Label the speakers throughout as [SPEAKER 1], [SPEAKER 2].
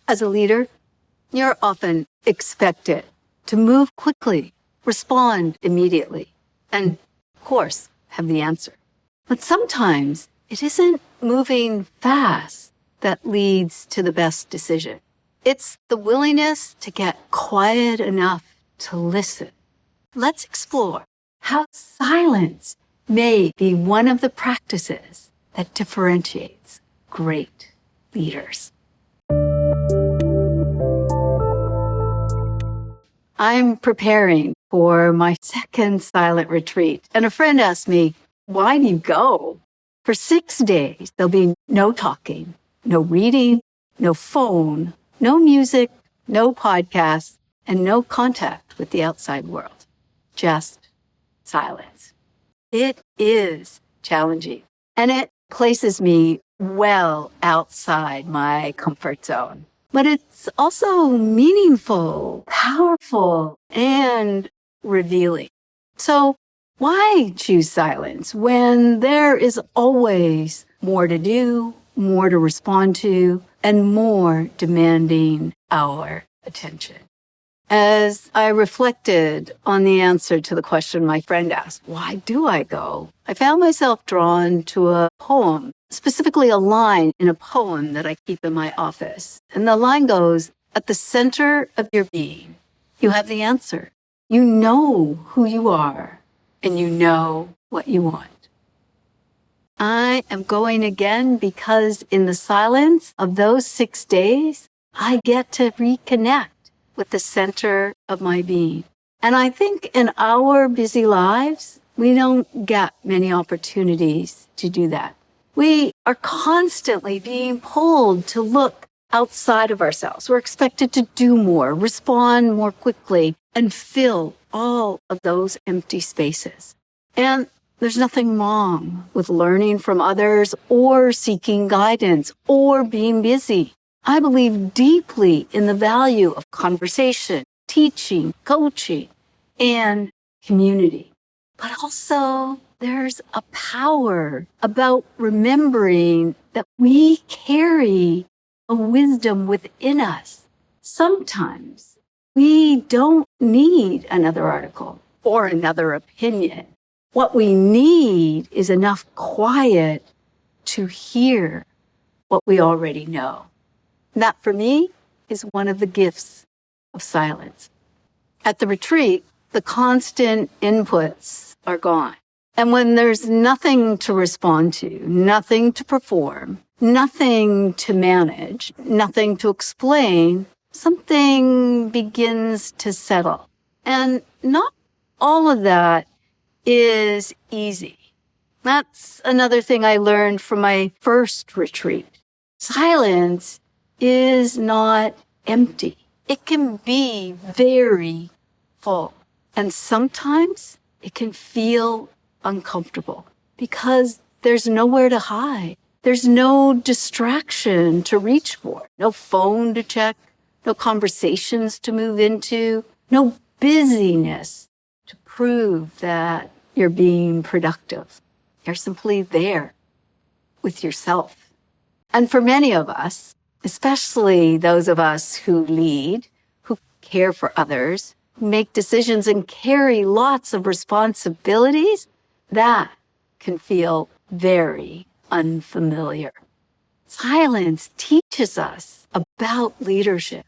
[SPEAKER 1] As a leader, you're often expected to move quickly, respond immediately, and, of course, have the answer. But sometimes it isn't moving fast that leads to the best decision. It's the willingness to get quiet enough to listen. Let's explore how silence may be one of the practices that differentiates great leaders. I'm preparing for my second silent retreat, and a friend asked me, why do you go? For 6 days, there'll be no talking, no reading, no phone, no music, no podcasts, and no contact with the outside world. Just silence. It is challenging, and it places me well outside my comfort zone. But it's also meaningful, powerful, and revealing. So why choose silence when there is always more to do, more to respond to, and more demanding our attention? As I reflected on the answer to the question my friend asked, why do I go? I found myself drawn to a poem, specifically a line in a poem that I keep in my office. And the line goes, at the center of your being, you have the answer. You know who you are, and you know what you want. I am going again because in the silence of those 6 days, I get to reconnect with the center of my being. And I think in our busy lives, we don't get many opportunities to do that. We are constantly being pulled to look outside of ourselves. We're expected to do more, respond more quickly, and fill all of those empty spaces. And there's nothing wrong with learning from others or seeking guidance or being busy. I believe deeply in the value of conversation, teaching, coaching, and community. But also, there's a power about remembering that we carry a wisdom within us. Sometimes we don't need another article or another opinion. What we need is enough quiet to hear what we already know. That, for me, is one of the gifts of silence. At the retreat, the constant inputs are gone. And when there's nothing to respond to, nothing to perform, nothing to manage, nothing to explain, something begins to settle. And not all of that is easy. That's another thing I learned from my first retreat. Silence is not empty. It can be very full. And sometimes it can feel uncomfortable because there's nowhere to hide. There's no distraction to reach for, no phone to check, no conversations to move into, no busyness to prove that you're being productive. You're simply there with yourself. And for many of us, especially those of us who lead, who care for others, who make decisions and carry lots of responsibilities, that can feel very unfamiliar. Silence teaches us about leadership.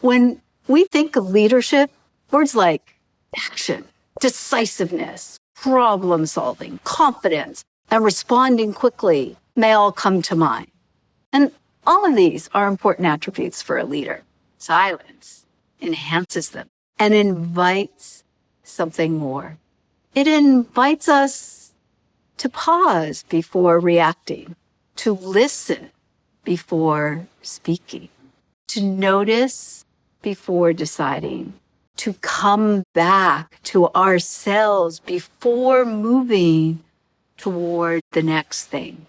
[SPEAKER 1] When we think of leadership, words like action, decisiveness, problem solving, confidence, and responding quickly may all come to mind. And all of these are important attributes for a leader. Silence enhances them and invites something more. It invites us to pause before reacting, to listen before speaking, to notice before deciding, to come back to ourselves before moving toward the next thing.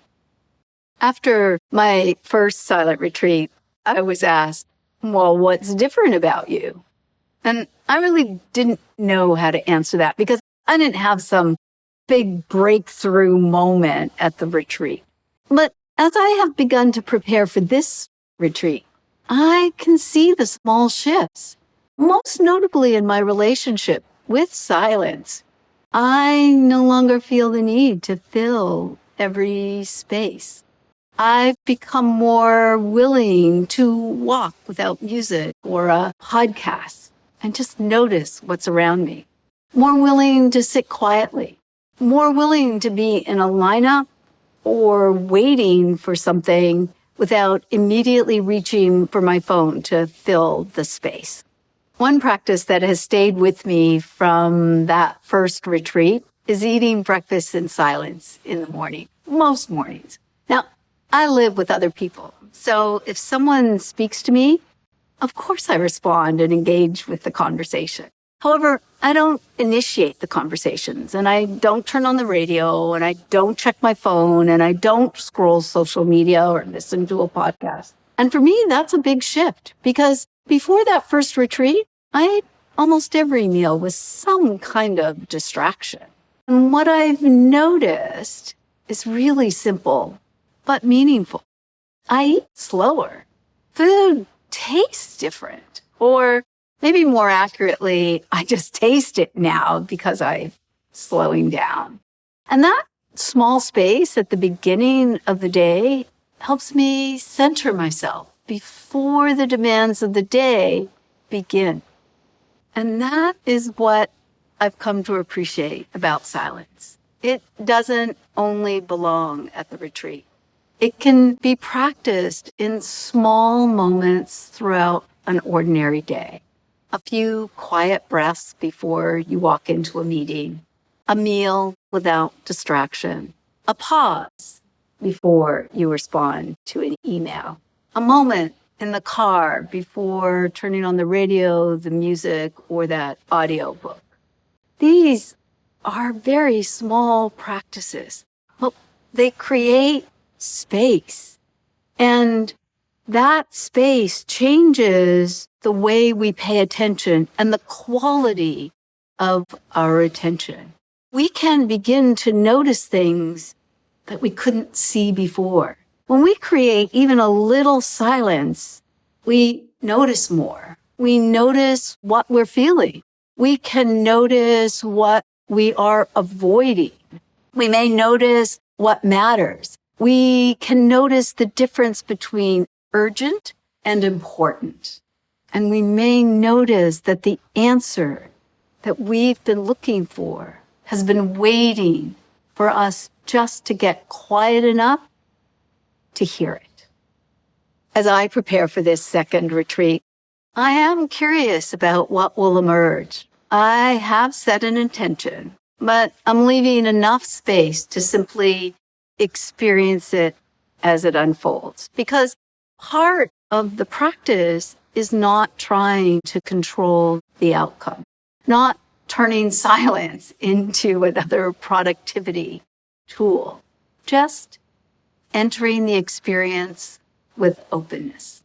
[SPEAKER 1] After my first silent retreat, I was asked, well, what's different about you? And I really didn't know how to answer that because I didn't have some big breakthrough moment at the retreat. But as I have begun to prepare for this retreat, I can see the small shifts, most notably in my relationship with silence. I no longer feel the need to fill every space. I've become more willing to walk without music or a podcast and just notice what's around me. More willing to sit quietly. More willing to be in a lineup or waiting for something without immediately reaching for my phone to fill the space. One practice that has stayed with me from that first retreat is eating breakfast in silence in the morning, most mornings. Now, I live with other people, so if someone speaks to me, of course I respond and engage with the conversation. However, I don't initiate the conversations, and I don't turn on the radio, and I don't check my phone, and I don't scroll social media or listen to a podcast. And for me, that's a big shift, because before that first retreat, I ate almost every meal with some kind of distraction. And what I've noticed is really simple, but meaningful. I eat slower. Food tastes different. Or maybe more accurately, I just taste it now because I'm slowing down. And that small space at the beginning of the day helps me center myself before the demands of the day begin. And that is what I've come to appreciate about silence. It doesn't only belong at the retreat. It can be practiced in small moments throughout an ordinary day. A few quiet breaths before you walk into a meeting, a meal without distraction, a pause before you respond to an email, a moment in the car before turning on the radio, the music, or that audiobook. These are very small practices, but they create space. And that space changes the way we pay attention and the quality of our attention. We can begin to notice things that we couldn't see before. When we create even a little silence, we notice more. We notice what we're feeling. We can notice what we are avoiding. We may notice what matters. We can notice the difference between urgent and important. And we may notice that the answer that we've been looking for has been waiting for us just to get quiet enough to hear it. As I prepare for this second retreat, I am curious about what will emerge. I have set an intention, but I'm leaving enough space to simply experience it as it unfolds. Because part of the practice is not trying to control the outcome, not turning silence into another productivity tool, just entering the experience with openness.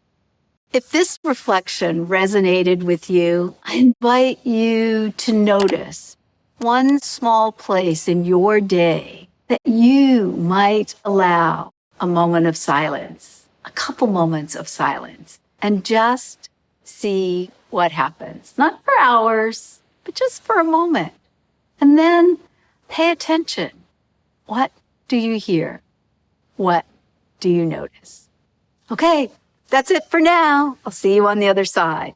[SPEAKER 1] If this reflection resonated with you, I invite you to notice one small place in your day that you might allow a moment of silence, a couple moments of silence, and just see what happens. Not for hours, but just for a moment. And then pay attention. What do you hear? What do you notice? Okay, that's it for now. I'll see you on the other side.